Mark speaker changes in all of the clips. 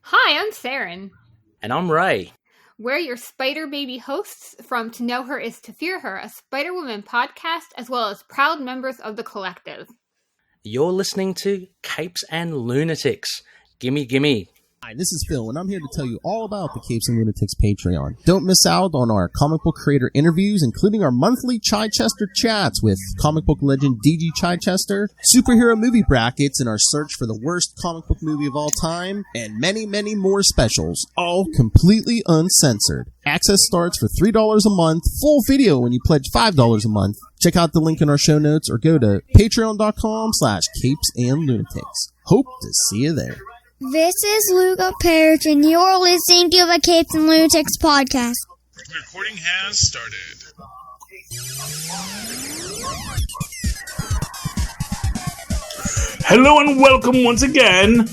Speaker 1: Hi, I'm Saren.
Speaker 2: And I'm Ray.
Speaker 1: We're your Spider Baby hosts from To Know Her Is to Fear Her, a Spider-Woman podcast, as well as proud members of the collective.
Speaker 2: You're listening to Capes and Lunatics. Gimme, gimme.
Speaker 3: Hi, this is Phil, and I'm here to tell you all about the Capes and Lunatics Patreon. Don't miss out on our comic book creator interviews, including our monthly Chichester chats with comic book legend D.G. Chichester, superhero movie brackets in our search for the worst comic book movie of all time, and many, many more specials, all completely uncensored. Access starts for $3 a month, full video when you pledge $5 a month. Check out the link in our show notes or go to patreon.com/capesandlunatics. Hope to see you there.
Speaker 4: This is Luca Perich, and you're listening to the Capes and Lunatics podcast.
Speaker 5: The recording has started. Hello and welcome once again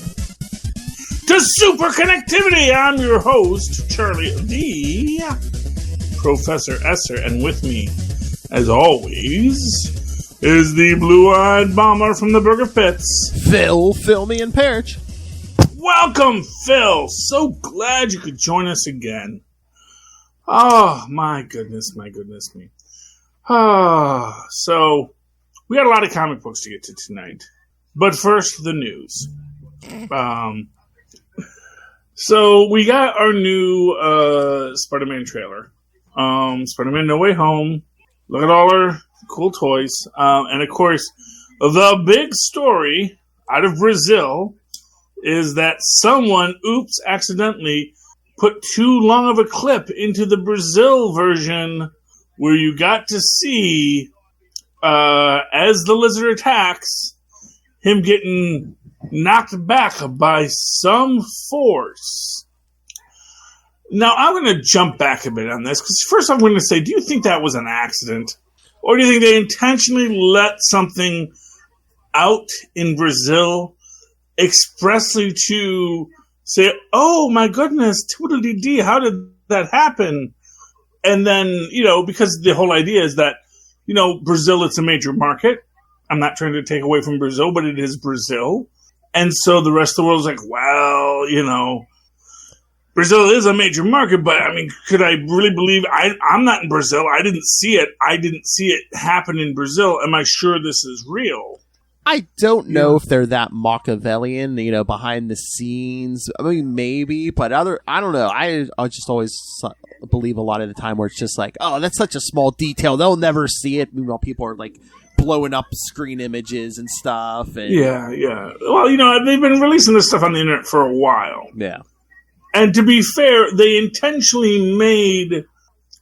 Speaker 5: to Superconnectivity. I'm your host, Charlie the Professor Esser, and with me, as always, is the blue-eyed bomber from the Burger Pits,
Speaker 3: Phil, me, and Perich.
Speaker 5: Welcome, Phil. So glad you could join us again. Oh, my goodness me. So, we got a lot of comic books to get to tonight. But first, the news. So, we got our new Spider-Man trailer. Spider-Man No Way Home. Look at all our cool toys. And, of course, the big story out of Brazil is that someone, accidentally put too long of a clip into the Brazil version where you got to see, as the lizard attacks, him getting knocked back by some force. Now, I'm going to jump back a bit on this, because first I'm going to say, do you think that was an accident? Or do you think they intentionally let something out in Brazil expressly to say, oh my goodness, toodle-dee-dee, how did that happen? And then, because the whole idea is that, Brazil, it's a major market. I'm not trying to take away from Brazil, but it is Brazil. And so the rest of the world's like, well, Brazil is a major market, but I mean, could I really believe I'm not in Brazil? I didn't see it. I didn't see it happen in Brazil. Am I sure this is real?
Speaker 3: I don't know if they're that Machiavellian, behind the scenes. I mean, maybe, but I don't know. I just always believe a lot of the time where it's just like, oh, that's such a small detail. They'll never see it. Meanwhile, people are like blowing up screen images and stuff. And
Speaker 5: yeah. Well, they've been releasing this stuff on the internet for a while.
Speaker 3: Yeah.
Speaker 5: And to be fair, they intentionally made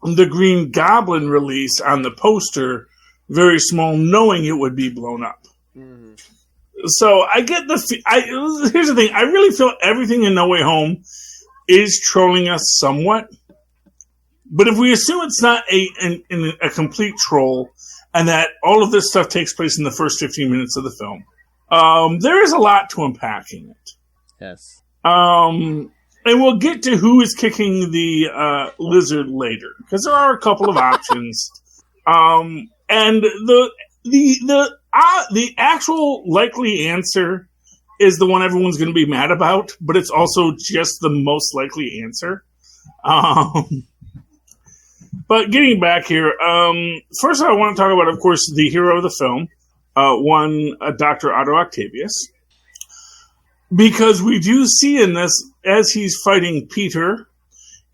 Speaker 5: the Green Goblin release on the poster very small, knowing it would be blown up. Mm-hmm. So I get here's the thing. I really feel everything in No Way Home is trolling us somewhat. But if we assume it's not a complete troll and that all of this stuff takes place in the first 15 minutes of the film, there is a lot to unpack in it.
Speaker 3: Yes.
Speaker 5: And we'll get to who is kicking the lizard later, because there are a couple of options. And the actual likely answer is the one everyone's going to be mad about, but it's also just the most likely answer. But getting back here, first I want to talk about, of course, the hero of the film, Dr. Otto Octavius, because we do see in this, as he's fighting Peter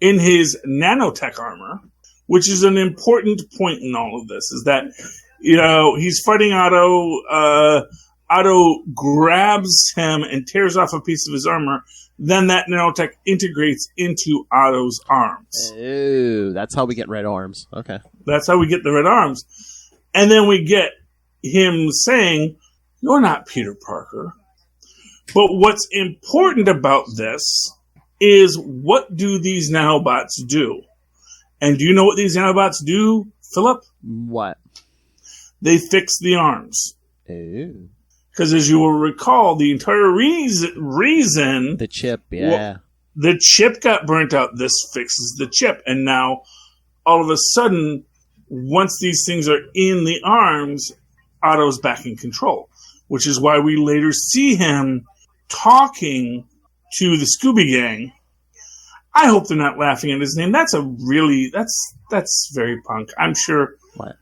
Speaker 5: in his nanotech armor, which is an important point in all of this, is that he's fighting Otto. Otto grabs him and tears off a piece of his armor. Then that nanotech integrates into Otto's arms.
Speaker 3: Ooh, that's how we get red arms. Okay.
Speaker 5: That's how we get the red arms. And then we get him saying, "You're not Peter Parker." But what's important about this is, what do these nanobots do? And do you know what these nanobots do, Philip?
Speaker 3: What?
Speaker 5: They fix the arms.
Speaker 3: Ooh.
Speaker 5: Because as you will recall, the entire reason...
Speaker 3: The chip, yeah.
Speaker 5: The chip got burnt out. This fixes the chip. And now, all of a sudden, once these things are in the arms, Otto's back in control. Which is why we later see him talking to the Scooby Gang. I hope they're not laughing at his name. That's very punk. I'm sure.
Speaker 3: What?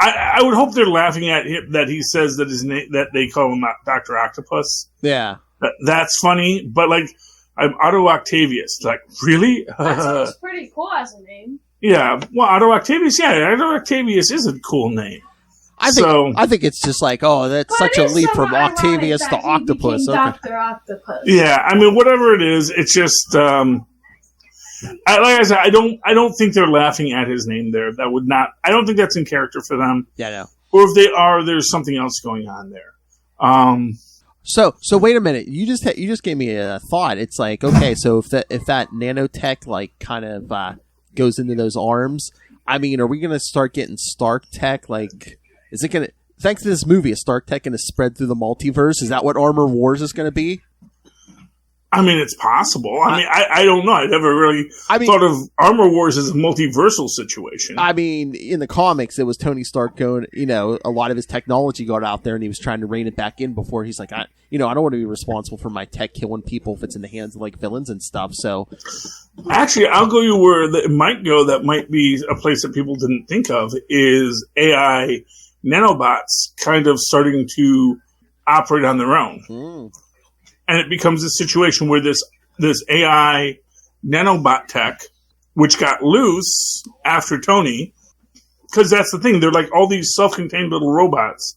Speaker 5: I would hope they're laughing at him that he says that his name, that they call him Dr. Octopus.
Speaker 3: Yeah.
Speaker 5: That's funny, but like, I'm Otto Octavius. Like, really?
Speaker 6: That's pretty cool as a name.
Speaker 5: Yeah. Well, Otto Octavius. Yeah, Otto Octavius is a cool name.
Speaker 3: I think it's just like, that's such a leap from Octavius to Octopus. Okay.
Speaker 6: Dr. Octopus.
Speaker 5: Yeah, I mean, whatever it is, it's just. Like I said, I don't think they're laughing at his name there. That would not. I don't think that's in character for them.
Speaker 3: Yeah, no.
Speaker 5: Or if they are, there's something else going on there.
Speaker 3: So wait a minute. You just gave me a thought. It's like, okay, so if that nanotech like kind of goes into those arms, I mean, are we going to start getting Stark tech? Like, is it going to? Thanks to this movie, is Stark tech going to spread through the multiverse? Is that what Armor Wars is going to be?
Speaker 5: I mean, it's possible. I mean, I don't know. I never really thought of Armor Wars as a multiversal situation.
Speaker 3: I mean, in the comics, it was Tony Stark going, a lot of his technology got out there and he was trying to rein it back in before he's like, I don't want to be responsible for my tech killing people if it's in the hands of like villains and stuff. So
Speaker 5: actually, I'll go you where it might go. That might be a place that people didn't think of is AI nanobots kind of starting to operate on their own. And it becomes a situation where this AI nanobot tech, which got loose after Tony, because that's the thing. They're like all these self-contained little robots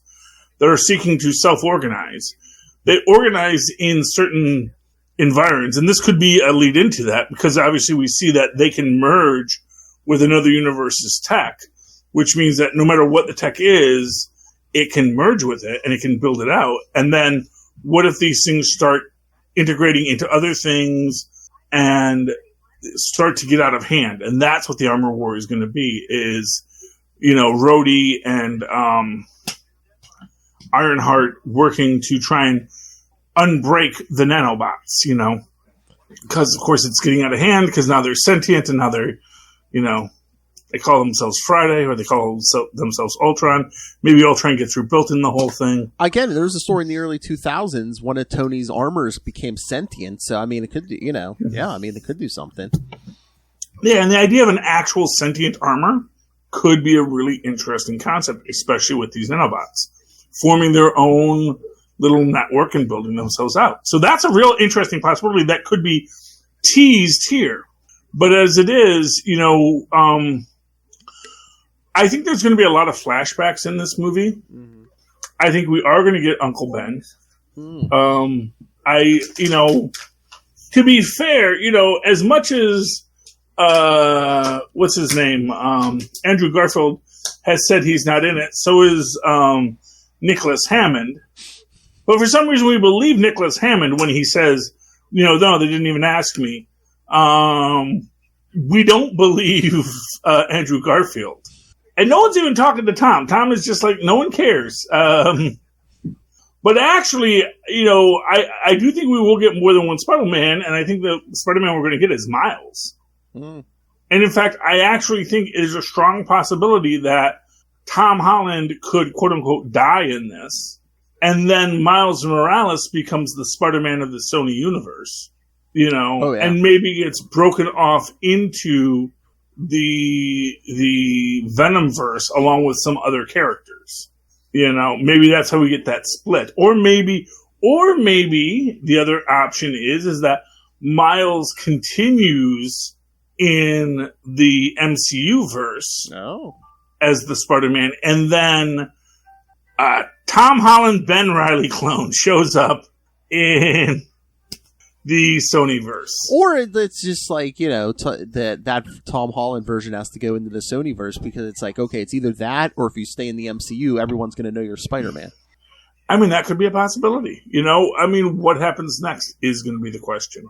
Speaker 5: that are seeking to self-organize. They organize in certain environs, and this could be a lead into that, because obviously we see that they can merge with another universe's tech, which means that no matter what the tech is, it can merge with it, and it can build it out. And then what if these things start integrating into other things and start to get out of hand? And that's what the Armor War is going to be, is, Rhodey and Ironheart working to try and unbreak the nanobots, because, of course, it's getting out of hand, because now they're sentient, and now they're, they call themselves Friday, or they call themselves Ultron. Maybe Ultron gets rebuilt in the whole thing.
Speaker 3: Again, there was a story in the early 2000s. One of Tony's armors became sentient. So, I mean, it could do, they could do something.
Speaker 5: Yeah, and the idea of an actual sentient armor could be a really interesting concept, especially with these nanobots forming their own little network and building themselves out. So that's a real interesting possibility that could be teased here. But as it is, I think there's going to be a lot of flashbacks in this movie. Mm-hmm. I think we are going to get Uncle Ben. Mm. To be fair, as much as, what's his name? Andrew Garfield has said he's not in it. So is, Nicholas Hammond. But for some reason we believe Nicholas Hammond when he says, no, they didn't even ask me. We don't believe, Andrew Garfield. And no one's even talking to Tom. Tom is just like, no one cares. But actually, I do think we will get more than one Spider-Man, and I think the Spider-Man we're going to get is Miles. Mm. And in fact, I actually think it is a strong possibility that Tom Holland could, quote-unquote, die in this, and then Miles Morales becomes the Spider-Man of the Sony universe, and maybe gets broken off into the Venomverse along with some other characters. Maybe that's how we get that split. Or maybe the other option is that Miles continues in the MCU verse as the Spider-Man, and then Tom Holland Ben Reilly clone shows up in the Sonyverse.
Speaker 3: Or it's just like, that Tom Holland version has to go into the Sonyverse, because it's like, okay, it's either that, or if you stay in the MCU, everyone's going to know you're Spider-Man.
Speaker 5: I mean, that could be a possibility. What happens next is going to be the question.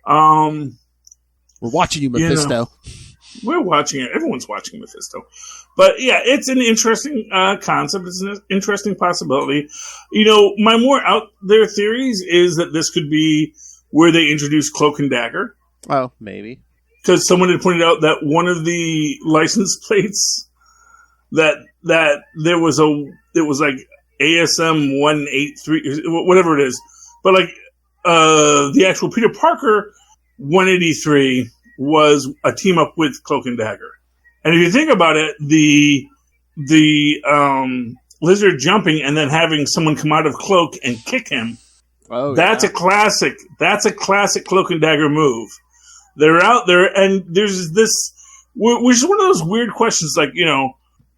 Speaker 5: We're
Speaker 3: watching you, Mephisto.
Speaker 5: We're watching it. Everyone's watching Mephisto. But yeah, it's an interesting concept. It's an interesting possibility. My more out there theories is that this could be where they introduced Cloak and Dagger.
Speaker 3: Oh, maybe.
Speaker 5: Because someone had pointed out that one of the license plates that there was it was like ASM 183, whatever it is. But like the actual Peter Parker 183 was a team up with Cloak and Dagger. And if you think about it, the Lizard jumping and then having someone come out of Cloak and kick him, that's a classic Cloak and Dagger move. They're out there, and there's this, which is one of those weird questions, like,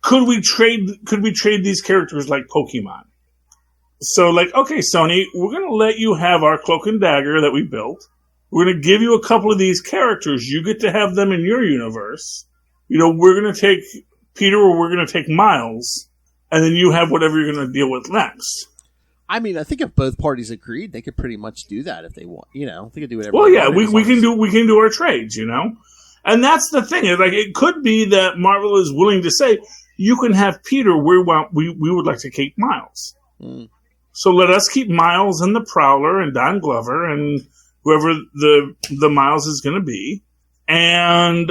Speaker 5: could we trade these characters like Pokemon? So, like, okay, Sony, we're going to let you have our Cloak and Dagger that we built. We're going to give you a couple of these characters. You get to have them in your universe. We're going to take Peter or we're going to take Miles, and then you have whatever you're going to deal with next.
Speaker 3: I mean, I think if both parties agreed, they could pretty much do that if they want. They could do whatever.
Speaker 5: Well, yeah, we can do our trades, and that's the thing. Like, it could be that Marvel is willing to say you can have Peter. We would like to keep Miles. So let us keep Miles and the Prowler and Don Glover and whoever the Miles is going to be. And,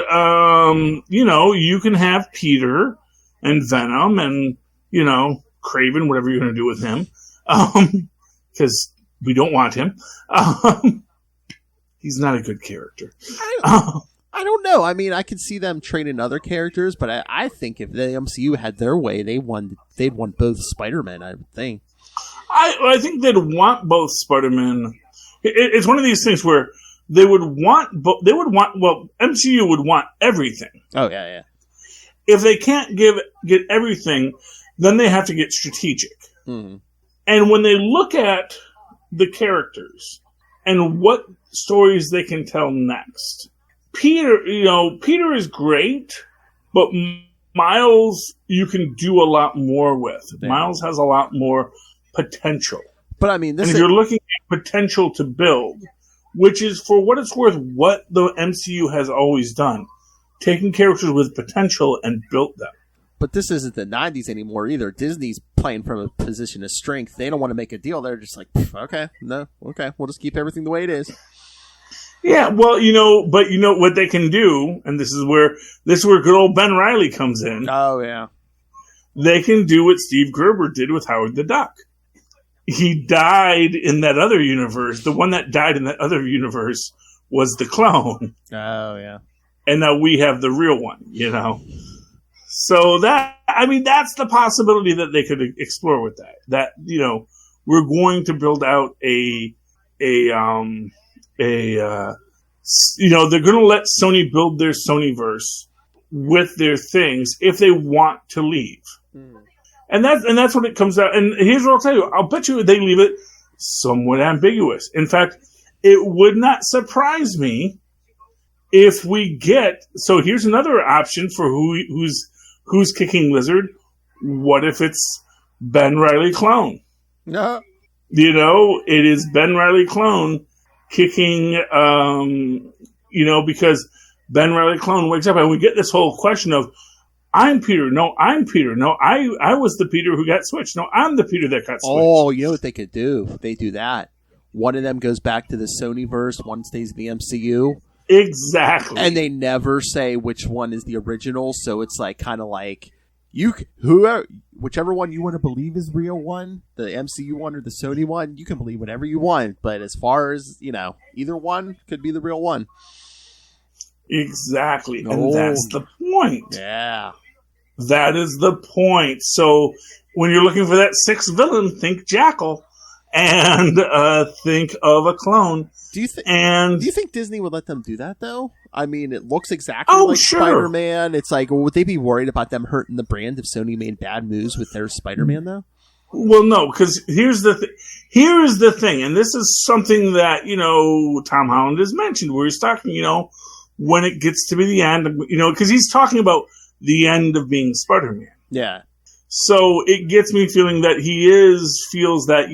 Speaker 5: you can have Peter and Venom and, Kraven, whatever you're going to do with him. Because we don't want him. He's not a good character.
Speaker 3: I don't know. I mean, I could see them training other characters, but I think if the MCU had their way, they'd want both Spider-Men, I would think.
Speaker 5: I think they'd want both Spider-Men. It's one of these things where they would want MCU would want everything.
Speaker 3: Oh, yeah.
Speaker 5: If they can't get everything, then they have to get strategic.
Speaker 3: Mm-hmm.
Speaker 5: And when they look at the characters and what stories they can tell next, Peter is great, but Miles, you can do a lot more with. Yeah. Miles has a lot more potential.
Speaker 3: But I mean,
Speaker 5: if you're looking at potential to build, which is, for what it's worth, what the MCU has always done, taking characters with potential and built them.
Speaker 3: But this isn't the 90s anymore either. Disney's playing from a position of strength. They don't want to make a deal. They're just like, okay, we'll just keep everything the way it is.
Speaker 5: Yeah, well, but what they can do, and this is where good old Ben Reilly comes in.
Speaker 3: Oh, yeah.
Speaker 5: They can do what Steve Gerber did with Howard the Duck. He died in that other universe. The one that died in that other universe was the clone.
Speaker 3: Oh, yeah.
Speaker 5: And now we have the real one, So that's the possibility that they could explore with that. That, we're going to build out they're going to let Sony build their Sonyverse with their things if they want to leave. And that's what it comes out. And here's what I'll tell you. I'll bet you they leave it somewhat ambiguous. In fact, it would not surprise me if we get. So here's another option for who's kicking Lizard. What if it's Ben Reilly clone?
Speaker 3: No.
Speaker 5: It is Ben Reilly clone kicking. Because Ben Reilly clone wakes up and we get this whole question of, I'm Peter. No, I'm Peter. No, I was the Peter who got switched. No, I'm the Peter that got switched.
Speaker 3: Oh, you know what they could do? If they do that, one of them goes back to the Sonyverse, one stays in the MCU.
Speaker 5: Exactly.
Speaker 3: And they never say which one is the original, so it's kind of like whichever one you want to believe is real one, the MCU one or the Sony one, you can believe whatever you want. But as far as, either one could be the real one.
Speaker 5: Exactly. And that's the point.
Speaker 3: Yeah.
Speaker 5: That is the point. So when you're looking for that sixth villain, think Jackal and think of a clone.
Speaker 3: Do you think Disney would let them do that, though? I mean, it looks exactly like
Speaker 5: sure.
Speaker 3: Spider-Man. It's like, would they be worried about them hurting the brand if Sony made bad moves with their Spider-Man, though?
Speaker 5: Well, no, because here's the thing, and this is something that, Tom Holland has mentioned, where he's talking, when it gets to be the end, because he's talking about the end of being Spider-Man.
Speaker 3: Yeah.
Speaker 5: So it gets me feeling that he feels that,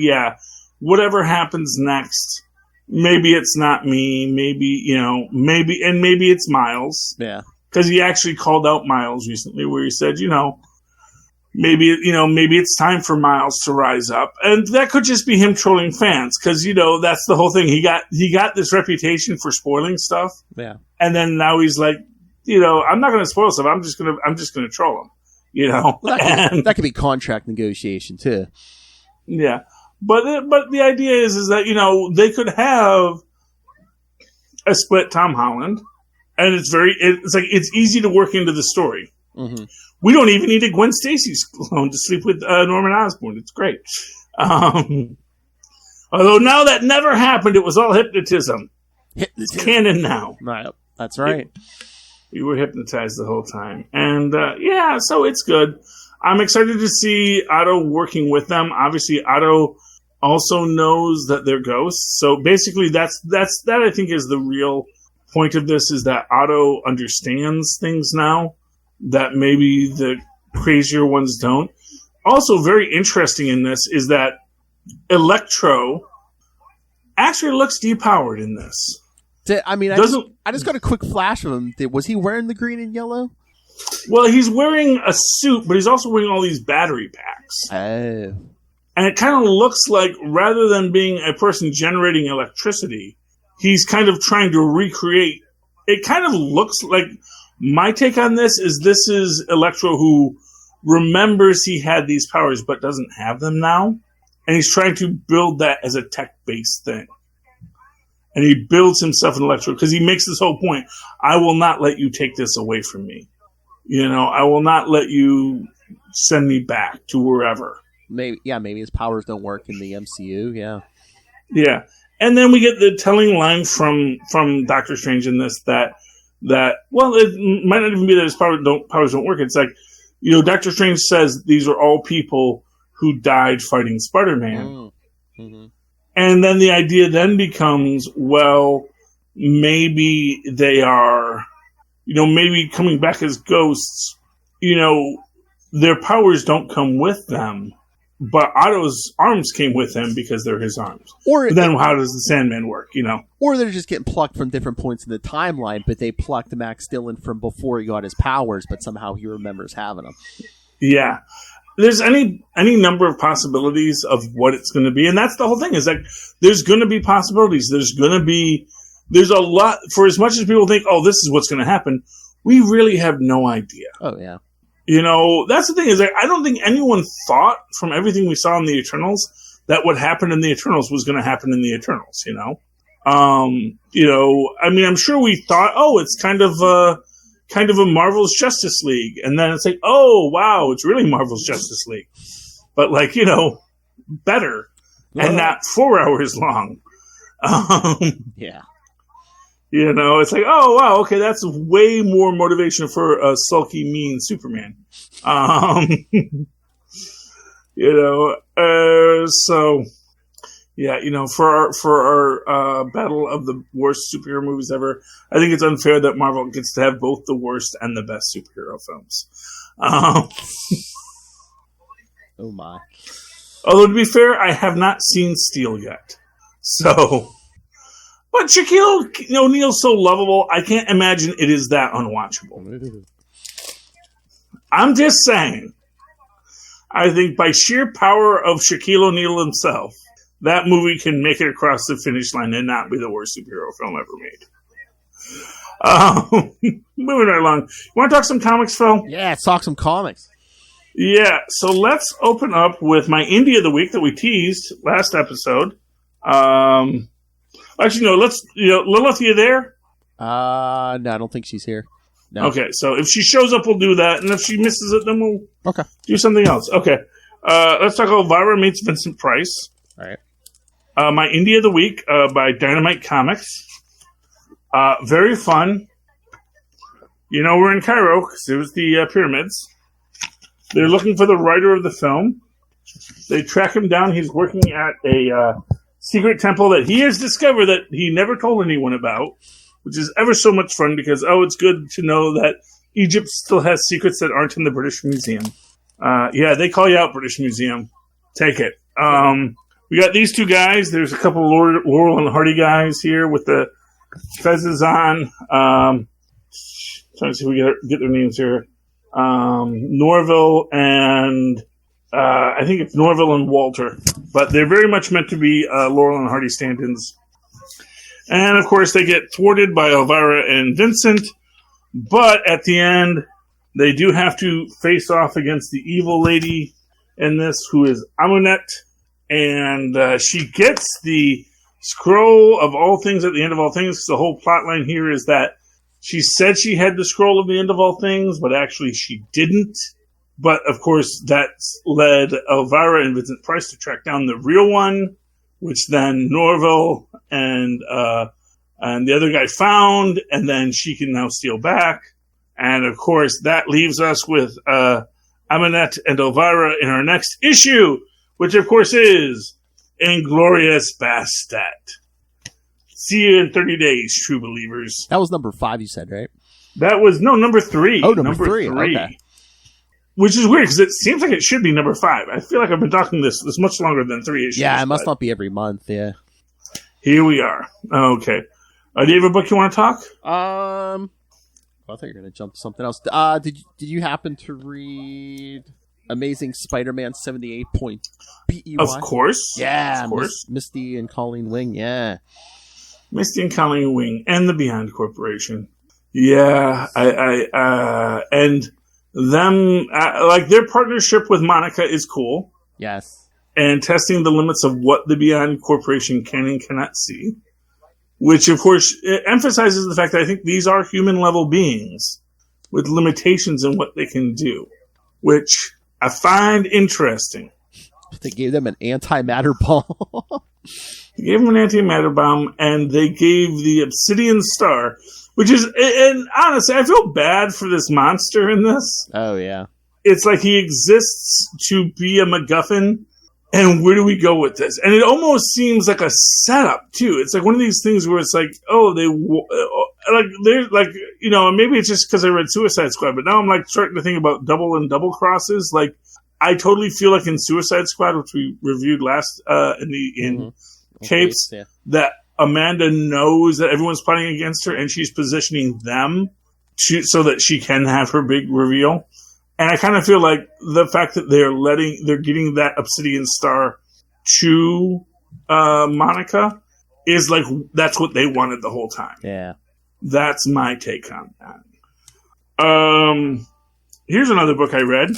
Speaker 5: whatever happens next, maybe it's not me, maybe it's Miles.
Speaker 3: Yeah.
Speaker 5: Because he actually called out Miles recently where he said, maybe it's time for Miles to rise up. And that could just be him trolling fans because, that's the whole thing. He got this reputation for spoiling stuff.
Speaker 3: Yeah.
Speaker 5: And then now he's like, I'm not going to spoil stuff. I'm just going to troll him,
Speaker 3: Well, that could be contract negotiation too.
Speaker 5: Yeah. But the idea is that, you know, they could have a split Tom Holland, and it's easy to work into the story.
Speaker 3: Mm-hmm.
Speaker 5: We don't even need a Gwen Stacy's clone to sleep with Norman Osborn. It's great. Although now that never happened, it was all hypnotism. It's canon now.
Speaker 3: Right, that's right.
Speaker 5: We were hypnotized the whole time. And, so it's good. I'm excited to see Otto working with them. Obviously, Otto also knows that they're ghosts. So basically, that I think is the real point of this, is that Otto understands things now that maybe the crazier ones don't. Also, very interesting in this is that Electro actually looks depowered in this.
Speaker 3: I just got a quick flash of him. Was he wearing the green and yellow?
Speaker 5: Well, he's wearing a suit, but he's also wearing all these battery packs.
Speaker 3: Oh.
Speaker 5: And it kind of looks like, rather than being a person generating electricity, he's kind of trying to recreate. It kind of looks like, my take on this is Electro who remembers he had these powers but doesn't have them now. And he's trying to build that as a tech-based thing. And he builds himself an Electro because he makes this whole point. I will not let you take this away from me. You know, I will not let you send me back to wherever.
Speaker 3: Maybe his powers don't work in the MCU, yeah.
Speaker 5: Yeah. And then we get the telling line from Doctor Strange in this that it might not even be that his powers don't work. It's like, you know, Doctor Strange says these are all people who died fighting Spider-Man.
Speaker 3: Mm-hmm.
Speaker 5: And then the idea then becomes, well, maybe they are, you know, maybe coming back as ghosts, you know, their powers don't come with them, but Otto's arms came with him because they're his arms. But then how does the Sandman work, you know?
Speaker 3: Or they're just getting plucked from different points in the timeline, but they plucked Max Dillon from before he got his powers, but somehow he remembers having them.
Speaker 5: Yeah. There's any number of possibilities of what it's going to be, and that's the whole thing. Is like there's going to be possibilities. There's a lot. For as much as people think, oh, this is what's going to happen, we really have no idea.
Speaker 3: Oh yeah.
Speaker 5: You know, that's the thing. Is like, I don't think anyone thought from everything we saw in the Eternals that what happened in the Eternals was going to happen in the Eternals. You know, I mean, I'm sure we thought, oh, it's kind of a Marvel's Justice League. And then it's like, oh, wow, it's really Marvel's Justice League. But, like, you know, better. And not 4 hours long.
Speaker 3: Yeah.
Speaker 5: You know, it's like, oh, wow, okay, that's way more motivation for a sulky, mean Superman. So... Yeah, you know, for our battle of the worst superhero movies ever, I think it's unfair that Marvel gets to have both the worst and the best superhero films.
Speaker 3: Oh my!
Speaker 5: Although to be fair, I have not seen Steel yet. So, but Shaquille O'Neal's so lovable, I can't imagine it is that unwatchable. I'm just saying. I think by sheer power of Shaquille O'Neal himself, that movie can make it across the finish line and not be the worst superhero film ever made. Moving right along. You want to talk some comics, Phil?
Speaker 3: Yeah, let's talk some comics.
Speaker 5: Yeah, so let's open up with my Indie of the Week that we teased last episode. Actually, no, Lilith, you there?
Speaker 3: No, I don't think she's here. No.
Speaker 5: Okay, so if she shows up, we'll do that. And if she misses it, then we'll do something else. Okay, let's talk Elvira meets Vincent Price.
Speaker 3: All right.
Speaker 5: My Indie of the Week by Dynamite Comics. Very fun. You know, we're in Cairo because it was the pyramids. They're looking for the writer of the film. They track him down. He's working at a secret temple that he has discovered that he never told anyone about, which is ever so much fun because, it's good to know that Egypt still has secrets that aren't in the British Museum. Yeah, they call you out, British Museum. Take it. We got these two guys. There's a couple of Laurel and Hardy guys here with the fezzes on. Trying to see if we get their names here. Norville and I think it's Norville and Walter. But they're very much meant to be Laurel and Hardy stand-ins. And, of course, they get thwarted by Elvira and Vincent. But at the end, they do have to face off against the evil lady in this, who is Amunet. and she gets the scroll of all things at the end of all things. The whole plot line here is that she said she had the scroll of the end of all things, but actually she didn't. But, of course, that led Elvira and Vincent Price to track down the real one, which then Norville and the other guy found, and then she can now steal back. And, of course, that leaves us with Aminette and Elvira in our next issue, which, of course, is Inglorious Bastet. See you in 30 days, true believers.
Speaker 3: That was number 5, you said, right?
Speaker 5: That was, number 3.
Speaker 3: Oh, number 3. Okay.
Speaker 5: Which is weird, because it seems like it should be number 5. I feel like I've been talking this much longer than 3 issues.
Speaker 3: Yeah, it must not be every month, yeah.
Speaker 5: Here we are. Okay. Do you have a book you want to talk?
Speaker 3: I thought you were going to jump to something else. Did you happen to read Amazing Spider-Man 78.BEY?
Speaker 5: Of course.
Speaker 3: Yeah,
Speaker 5: of course.
Speaker 3: Misty and Colleen Wing, yeah.
Speaker 5: Misty and Colleen Wing and the Beyond Corporation. Yeah, and them, like their partnership with Monica is cool.
Speaker 3: Yes.
Speaker 5: And testing the limits of what the Beyond Corporation can and cannot see. Which, of course, emphasizes the fact that I think these are human-level beings with limitations in what they can do. Which I find interesting.
Speaker 3: They gave them an antimatter bomb.
Speaker 5: They gave them an antimatter bomb, and they gave the Obsidian Star, which is, and honestly, I feel bad for this monster in this.
Speaker 3: Oh, yeah.
Speaker 5: It's like he exists to be a MacGuffin, and where do we go with this? And it almost seems like a setup, too. It's like one of these things where it's like, oh, they're like, you know, maybe it's just because I read Suicide Squad, but now I'm like starting to think about double crosses. Like, I totally feel like in Suicide Squad, which we reviewed last in Capes, yeah, that Amanda knows that everyone's plotting against her, and she's positioning them so that she can have her big reveal. And I kind of feel like the fact that they're getting that Obsidian Star to Monica is like that's what they wanted the whole time.
Speaker 3: Yeah,
Speaker 5: that's my take on that. Here's another book I read.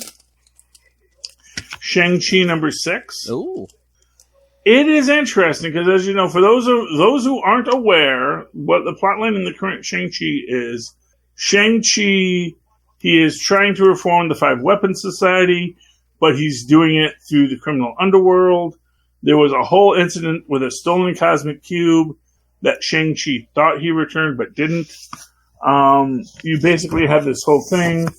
Speaker 5: Shang-Chi number 6.
Speaker 3: Ooh.
Speaker 5: It is interesting because, as you know, for those who aren't aware, what the plotline in the current Shang-Chi is, Shang-Chi, he is trying to reform the 5 Weapons Society, but he's doing it through the criminal underworld. There was a whole incident with a stolen cosmic cube that Shang-Chi thought he returned but didn't. You basically have this whole thing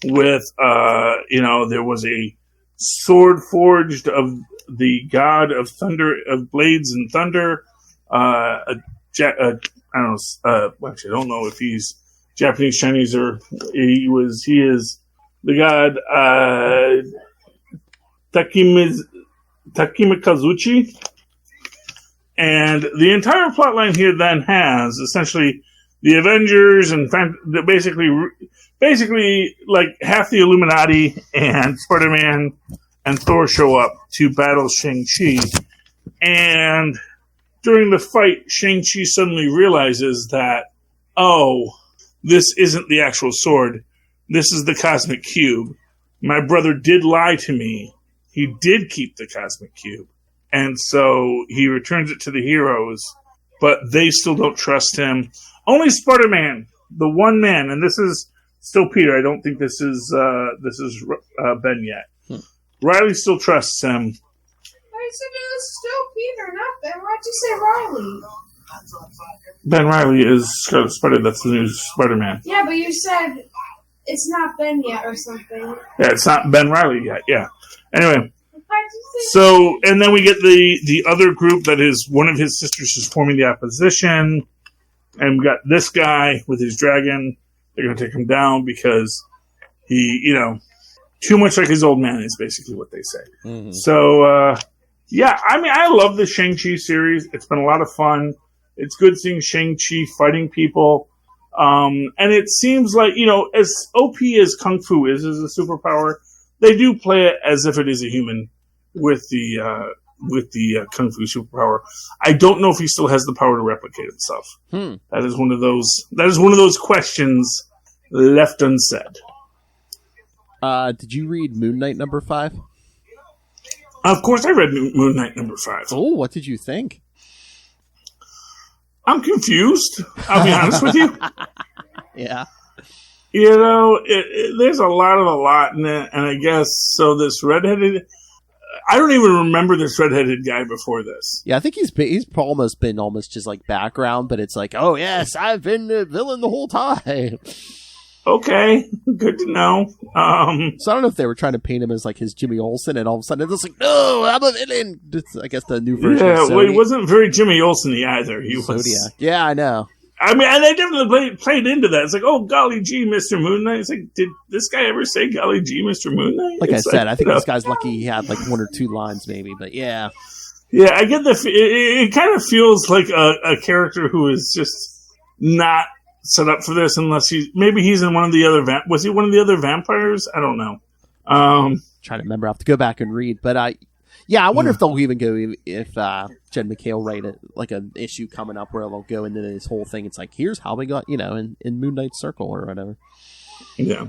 Speaker 5: with, there was a sword forged of the god of thunder, of blades and thunder. Actually, I don't know if he's Japanese, Chinese, or he is the god Takimikazuchi. And the entire plotline here then has essentially the Avengers and basically like half the Illuminati and Spider-Man and Thor show up to battle Shang-Chi. And during the fight, Shang-Chi suddenly realizes that, oh, this isn't the actual sword. This is the cosmic cube. My brother did lie to me. He did keep the cosmic cube. And so he returns it to the heroes, but they still don't trust him. Only Spider-Man, the one man, and this is still Peter. I don't think this is Ben yet. Riley still trusts him.
Speaker 6: I said it was still Peter, not Ben. Why'd you say Riley?
Speaker 5: Ben Riley is Scarlet Spider. That's the new Spider-Man.
Speaker 6: Yeah, but you said it's not Ben yet or something.
Speaker 5: Yeah, it's not Ben Riley yet. Yeah. Anyway. So, and then we get the other group that is one of his sisters is forming the opposition. And we got this guy with his dragon. They're going to take him down because he, too much like his old man is basically what they say. Mm-hmm. So, yeah, I mean, I love the Shang-Chi series. It's been a lot of fun. It's good seeing Shang-Chi fighting people. And it seems like, as OP as Kung Fu is as a superpower, they do play it as if it is a human with the Kung Fu superpower. I don't know if he still has the power to replicate himself. That is one of those questions left unsaid.
Speaker 3: Did you read Moon Knight number 5?
Speaker 5: Of course, I read Moon Knight #5.
Speaker 3: Oh, what did you think?
Speaker 5: I'm confused. I'll be honest with you.
Speaker 3: Yeah.
Speaker 5: You know, there's a lot in it, and I guess so. This redheaded, I don't even remember this redheaded guy before this.
Speaker 3: Yeah, I think he's almost been just like background, but it's like, oh yes, I've been the villain the whole time.
Speaker 5: Okay, good to know.
Speaker 3: So I don't know if they were trying to paint him as like his Jimmy Olsen, and all of a sudden it's like, no, I'm a villain. It's, I guess the new version.
Speaker 5: Yeah,
Speaker 3: of
Speaker 5: well, he wasn't very Jimmy Olsen-y either. He was
Speaker 3: Zodiac. Yeah, I know.
Speaker 5: I mean, and they definitely played into that. It's like, oh, golly gee, Mr. Moon Knight. It's like, did this guy ever say golly gee, Mr. Moon Knight?
Speaker 3: Like
Speaker 5: it's
Speaker 3: I said, I think
Speaker 5: you know.
Speaker 3: this guy's lucky he had like 1 or 2 lines maybe, but yeah.
Speaker 5: Yeah, I get it kind of feels like a character who is just not set up for this unless he's in one of the other, was he one of the other vampires? I don't know.
Speaker 3: Trying to remember. I have to go back and read, but I wonder if they'll even go if Jen McHale write it like an issue coming up where they'll go into this whole thing. It's like, here's how we got, in Moon Knight's circle or whatever.
Speaker 5: Yeah.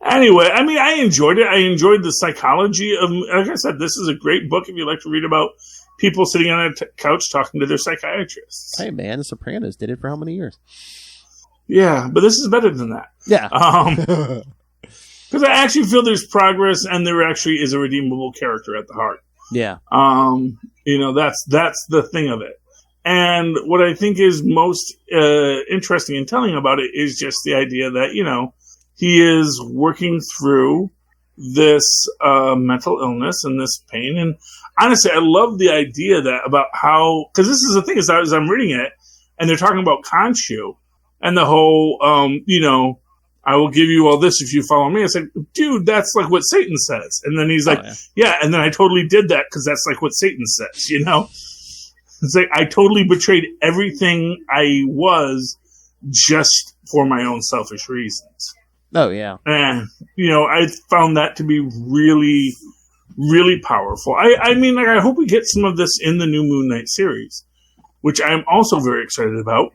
Speaker 5: Anyway, I mean, I enjoyed it. I enjoyed the psychology of, like I said, this is a great book if you like to read about people sitting on a couch talking to their psychiatrists.
Speaker 3: Hey man, The Sopranos did it for how many years?
Speaker 5: Yeah, but this is better than that.
Speaker 3: Yeah.
Speaker 5: Because I actually feel there's progress and there actually is a redeemable character at the heart.
Speaker 3: Yeah.
Speaker 5: That's the thing of it. And what I think is most interesting and telling about it is just the idea that, he is working through this mental illness and this pain. And honestly, I love the idea that about how, because this is the thing, as I'm reading it, and they're talking about Khonshu and the whole, I will give you all this if you follow me. It's like, dude, that's like what Satan says. And then he's like, yeah, and then I totally did that because that's like what Satan says, It's like I totally betrayed everything I was just for my own selfish reasons.
Speaker 3: Oh, yeah.
Speaker 5: And, I found that to be really, really powerful. I mean, like, I hope we get some of this in the new Moon Knight series, which I'm also very excited about.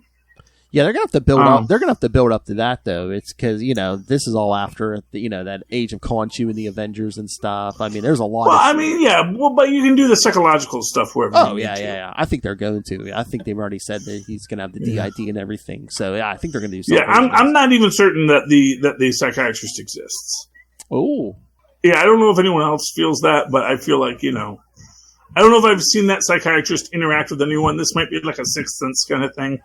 Speaker 3: Yeah, they're gonna have to build up. They're gonna have to build up to that, though. It's because this is all after that age of Khonshu and the Avengers and stuff. I mean, there's a lot.
Speaker 5: But you can do the psychological stuff wherever.
Speaker 3: Oh yeah. I think they're going to. I think they've already said that he's gonna have the DID and everything. So yeah, I think they're gonna do something.
Speaker 5: Yeah, I'm not even certain that the psychiatrist exists.
Speaker 3: Oh.
Speaker 5: Yeah, I don't know if anyone else feels that, but I feel like I don't know if I've seen that psychiatrist interact with anyone. This might be like a Sixth Sense kind of thing.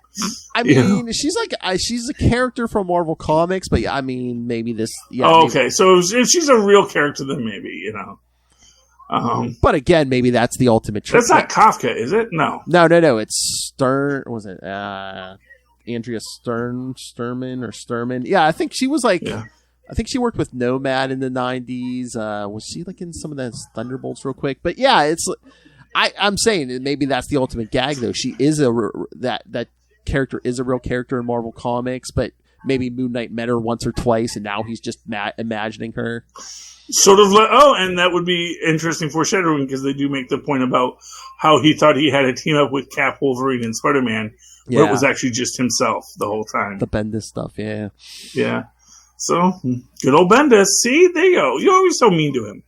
Speaker 3: I mean, she's a character from Marvel Comics, but I mean, maybe this. Yeah.
Speaker 5: Okay, so if she's a real character, then maybe
Speaker 3: But again, maybe that's the ultimate trick.
Speaker 5: That's not Kafka, is it? No.
Speaker 3: It's Stern. Was it Andrea Sturman? Yeah, I think she was like. Yeah. I think she worked with Nomad in the 90s. Was she like in some of those Thunderbolts real quick? But yeah, I'm saying that maybe that's the ultimate gag, though. She is that character is a real character in Marvel Comics, but maybe Moon Knight met her once or twice, and now he's just imagining her.
Speaker 5: Sort of like, and that would be interesting foreshadowing because they do make the point about how he thought he had a team up with Cap, Wolverine, and Spider-Man, but it was actually just himself the whole time.
Speaker 3: The Bendis stuff, yeah.
Speaker 5: Yeah. So, good old Bendis. See, there you go. You're always so mean to him.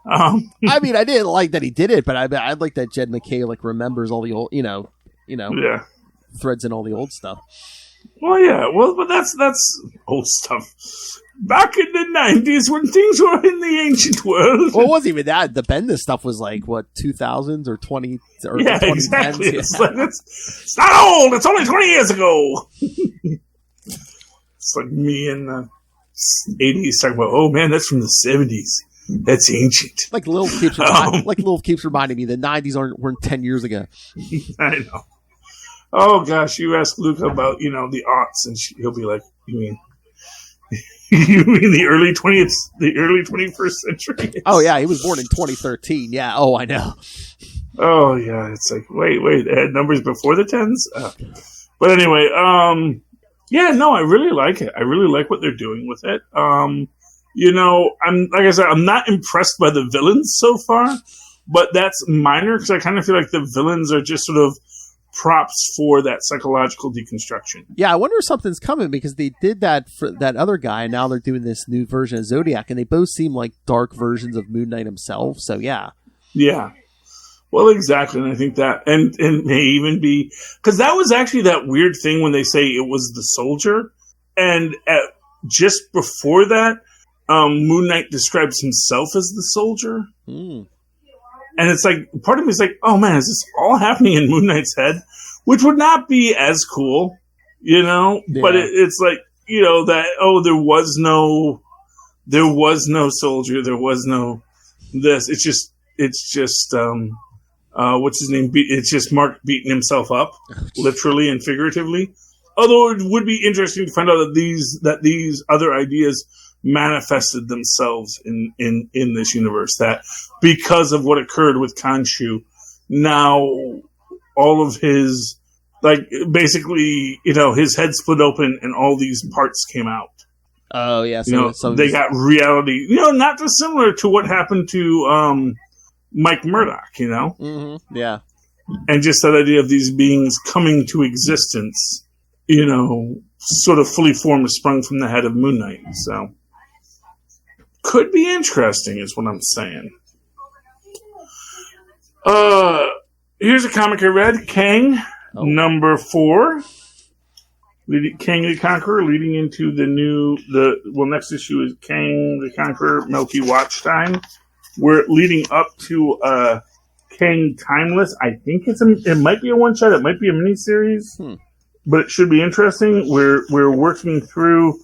Speaker 3: I mean, I didn't like that he did it, but I like that Jed McKay remembers all the old, threads in all the old stuff.
Speaker 5: Well, yeah. Well, but that's old stuff. Back in the 90s when things were in the ancient world.
Speaker 3: Well, it wasn't even that. The Bendis stuff was like, what, 2000s or 20? Or
Speaker 5: yeah,
Speaker 3: 2010s?
Speaker 5: Exactly. It's not old. It's only 20 years ago. It's like me in the 80s talking about, oh man, that's from the 70s. That's ancient.
Speaker 3: Like Lil keeps reminding me the 90s weren't 10 years ago.
Speaker 5: I know. Oh gosh, you ask Luca about the aughts, and he'll be like, "You mean the early 21st century?"
Speaker 3: Oh yeah, he was born in 2013. Yeah. Oh, I know.
Speaker 5: Oh yeah, it's like wait, they had numbers before the tens. But anyway, yeah, no, I really like it. I really like what they're doing with it. I'm like I said, I'm not impressed by the villains so far, but that's minor because I kind of feel like the villains are just sort of props for that psychological deconstruction.
Speaker 3: Yeah, I wonder if something's coming because they did that for that other guy, and now they're doing this new version of Zodiac, and they both seem like dark versions of Moon Knight himself. So yeah.
Speaker 5: Yeah. Well, exactly, and I think that, and may even be, because that was actually that weird thing when they say it was the soldier, and just before that, Moon Knight describes himself as the soldier, and it's like, part of me is like, oh man, is this all happening in Moon Knight's head? Which would not be as cool, you know, but it's like, you know, that, oh, there was no soldier, there was no this, it's just, what's his name? It's just Mark beating himself up, literally and figuratively. Although it would be interesting to find out that these other ideas manifested themselves in this universe. That because of what occurred with Khonshu, now all of his, like, basically, you know, his head split open and all these parts came out.
Speaker 3: Oh yeah,
Speaker 5: so they got reality. You know, not dissimilar to what happened to Mike Murdoch, you know?
Speaker 3: Mm-hmm. Yeah.
Speaker 5: And just that idea of these beings coming to existence, you know, sort of fully formed, sprung from the head of Moon Knight. So, could be interesting, is what I'm saying. Here's a comic I read, Kang, number 4. Kang the Conqueror, leading into next issue is Kang the Conqueror, Milky Watch Time. We're leading up to Kang Timeless. I think it might be a one shot. It might be a miniseries, but it should be interesting. We're working through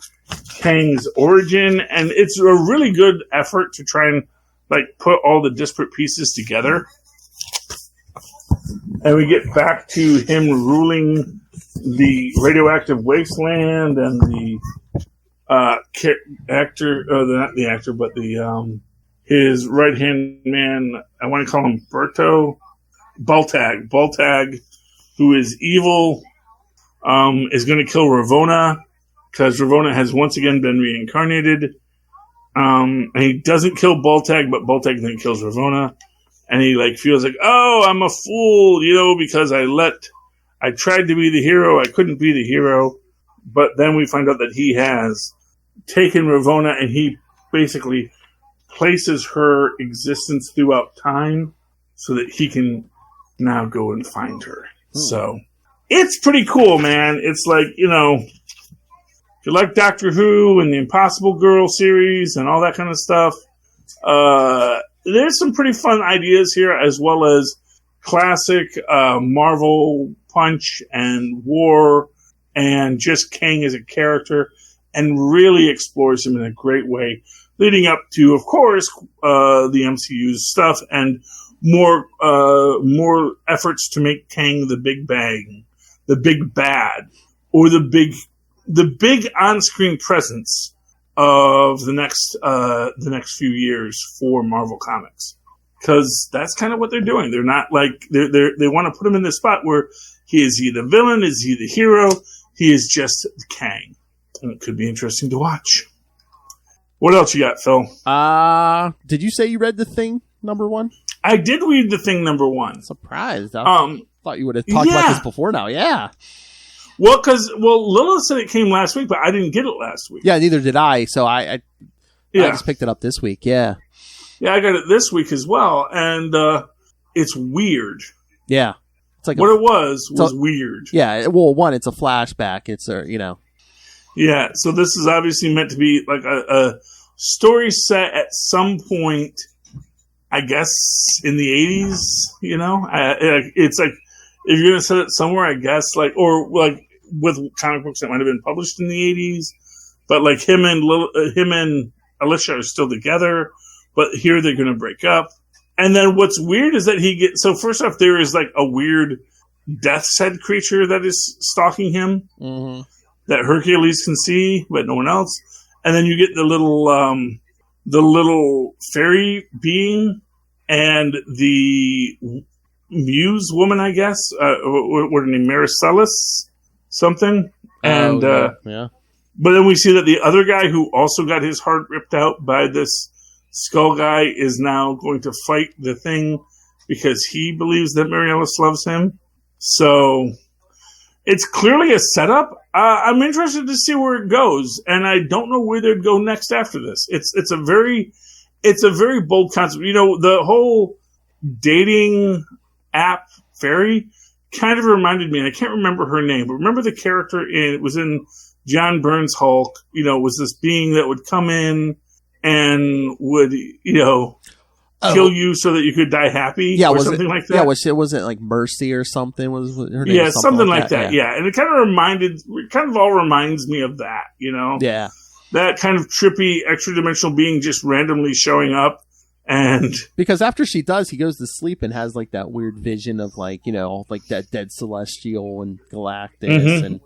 Speaker 5: Kang's origin, and it's a really good effort to try and like put all the disparate pieces together. And we get back to him ruling the radioactive wasteland, and the actor, not the actor, but the his right-hand man, I want to call him Baltag, who is evil, is going to kill Ravonna, because Ravonna has once again been reincarnated. And he doesn't kill Baltag, but Baltag then kills Ravonna. And he like feels like, oh, I'm a fool, you know, because I tried to be the hero, I couldn't be the hero. But then we find out that he has taken Ravonna, and he basically places her existence throughout time so that he can now go and find her. So it's pretty cool, man. It's like, you know, if you like Doctor Who and the Impossible Girl series and all that kind of stuff, there's some pretty fun ideas here, as well as classic Marvel punch and war, and just Kang as a character, and really explores him in a great way, leading up to, of course, the MCU's stuff and more efforts to make Kang the big bang, the big bad, or the big on-screen presence of the next few years for Marvel Comics, because that's kind of what they're doing. They're not like they want to put him in this spot where is he the villain? Is he the hero? He is just Kang, and it could be interesting to watch. What else you got, Phil?
Speaker 3: Did you say you read The Thing #1?
Speaker 5: I did read The Thing #1.
Speaker 3: Surprised. I thought you would have talked about this before now. Yeah.
Speaker 5: Well, Lilith said it came last week, but I didn't get it last week.
Speaker 3: Yeah, neither did I. So I just picked it up this week. Yeah.
Speaker 5: Yeah, I got it this week as well, and it's weird.
Speaker 3: Yeah. It's like
Speaker 5: what it was weird.
Speaker 3: Yeah. Well, one, it's a flashback. It's you know.
Speaker 5: Yeah. So this is obviously meant to be like a story set at some point, I guess, in the 80s. You know, it's like if you're gonna set it somewhere, I guess, like, or like with comic books that might have been published in the 80s, but like him and Alicia are still together, but here they're gonna break up. And then what's weird is that so first off, there is like a weird death's head creature that is stalking him, that Hercules can see, but no one else. And then you get the little fairy being and the muse woman, I guess. What her name? Maricellus something. And
Speaker 3: yeah.
Speaker 5: But then we see that the other guy, who also got his heart ripped out by this skull guy, is now going to fight the Thing because he believes that Maricellus loves him. So it's clearly a setup. I'm interested to see where it goes, and I don't know where they'd go next after this. It's a very bold concept. You know, the whole dating app fairy kind of reminded me, and I can't remember her name, but remember the character it was in John Byrne's Hulk, was this being that would come in and would, kill you so that you could die happy, or something like that.
Speaker 3: Yeah, was it like Mercy or something? Was her name?
Speaker 5: Yeah, something like that. Yeah, and it kind of all reminds me of that.
Speaker 3: Yeah, that
Speaker 5: kind of trippy extra dimensional being just randomly showing up, and
Speaker 3: because after she does, he goes to sleep and has like that weird vision of like that dead Celestial and Galactus, and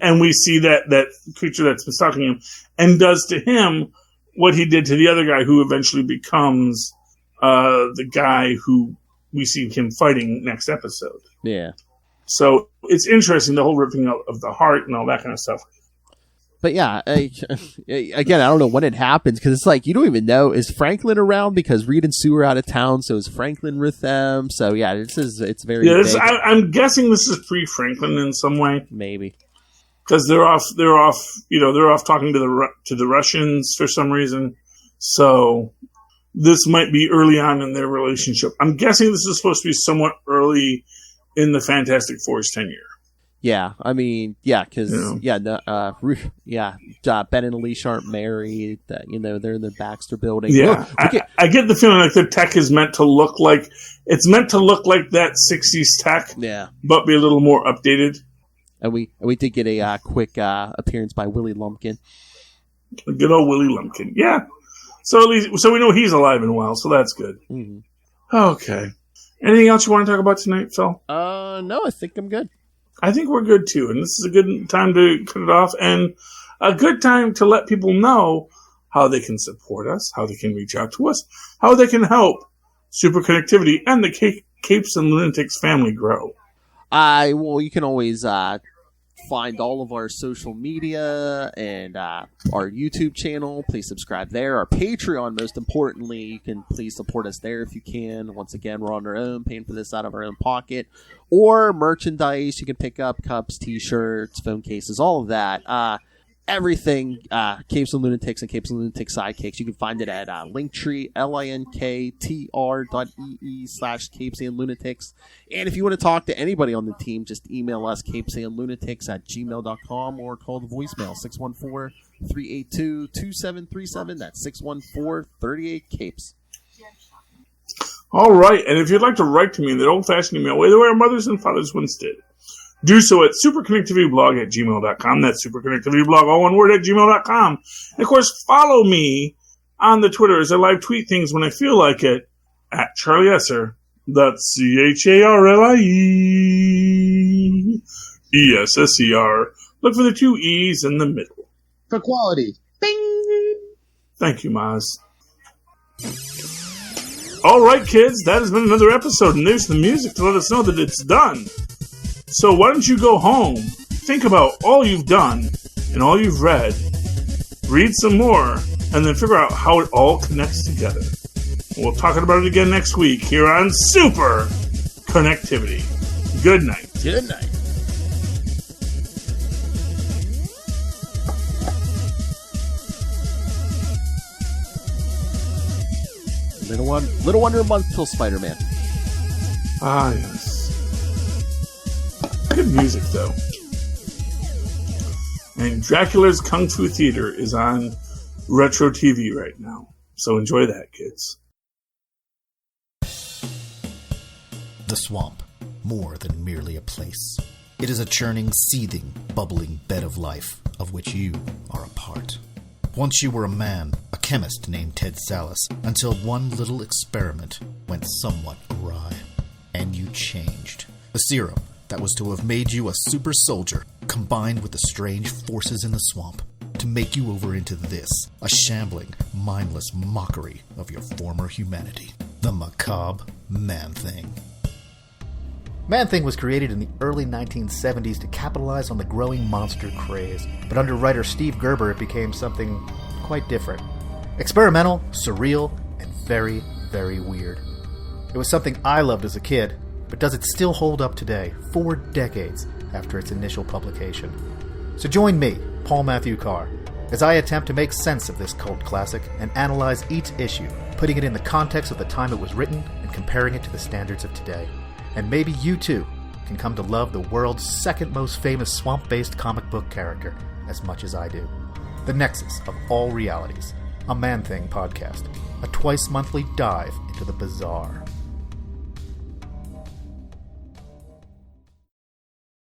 Speaker 5: and we see that creature that's been stalking him and does to him what he did to the other guy, who eventually becomes the guy who we see him fighting next episode.
Speaker 3: Yeah.
Speaker 5: So it's interesting, the whole ripping out of the heart and all that kind of stuff.
Speaker 3: But yeah, again, I don't know when it happens, because it's like you don't even know, is Franklin around, because Reed and Sue are out of town, so is Franklin with them? So yeah, it's very
Speaker 5: I'm guessing this is pre-Franklin in some way.
Speaker 3: Maybe.
Speaker 5: Because they're off talking to the Russians for some reason. So this might be early on in their relationship. I'm guessing this is supposed to be somewhat early in the Fantastic Four's tenure.
Speaker 3: Yeah, I mean, because Ben and Alicia aren't married. They're in the Baxter building.
Speaker 5: Yeah, I get the feeling like the tech is meant to look like that 60s tech.
Speaker 3: Yeah,
Speaker 5: but be a little more updated.
Speaker 3: And we did get a quick appearance by Willie Lumpkin.
Speaker 5: Good old Willie Lumpkin, yeah. So we know he's alive and well, so that's good.
Speaker 3: Mm-hmm.
Speaker 5: Okay. Anything else you want to talk about tonight, Phil?
Speaker 3: No, I think I'm good.
Speaker 5: I think we're good too, and this is a good time to cut it off, and a good time to let people know how they can support us, how they can reach out to us, how they can help Superconnectivity and the Capes and Lunatics family grow.
Speaker 3: You can always find all of our social media and our YouTube channel. Please subscribe there. Our Patreon, most importantly, you can please support us there if you can. Once again, we're on our own, paying for this out of our own pocket. Or merchandise, you can pick up cups, t-shirts, phone cases, all of that. Everything, Capes and Lunatics and Capes and Lunatics Sidekicks. You can find it at Linktree, linktr.ee/Capes and Lunatics. And if you want to talk to anybody on the team, just email us, capesandlunatics@gmail.com, or call the voicemail, 614-382-2737. That's 614-38-CAPES.
Speaker 5: All right, and if you'd like to write to me in the old-fashioned email way, the way our mothers and fathers once did, do so at superconnectivityblog@gmail.com. That's superconnectivityblog, all one word, @gmail.com. And of course, follow me on the Twitter as I live tweet things when I feel like it at Charlie Esser. That's CharlieEsser. Look for the 2 E's in the middle.
Speaker 7: For quality. Bing!
Speaker 5: Thank you, Maz. All right, kids, that has been another episode, and there's the music to let us know that it's done. So why don't you go home, think about all you've done and all you've read, read some more, and then figure out how it all connects together. We'll talk about it again next week here on Super Connectivity. Good night.
Speaker 3: Good night. Little under a month till Spider-Man.
Speaker 5: Ah, yes. Good music, though. And Dracula's Kung Fu Theater is on Retro TV right now. So enjoy that, kids.
Speaker 8: The swamp, more than merely a place. It is a churning, seething, bubbling bed of life, of which you are a part. Once you were a man, a chemist named Ted Salas, until one little experiment went somewhat awry. And you changed. The serum that was to have made you a super soldier, combined with the strange forces in the swamp, to make you over into this, a shambling, mindless mockery of your former humanity. The macabre Man-Thing. Man-Thing was created in the early 1970s to capitalize on the growing monster craze, but under writer Steve Gerber it became something quite different. Experimental, surreal, and very, very weird. It was something I loved as a kid, but does it still hold up today, 4 decades after its initial publication? So join me, Paul Matthew Carr, as I attempt to make sense of this cult classic and analyze each issue, putting it in the context of the time it was written and and comparing it to the standards of today. And maybe you too can come to love the world's second most famous swamp-based comic book character as much as I do. The Nexus of All Realities, a Man-Thing podcast, a twice-monthly dive into the bizarre.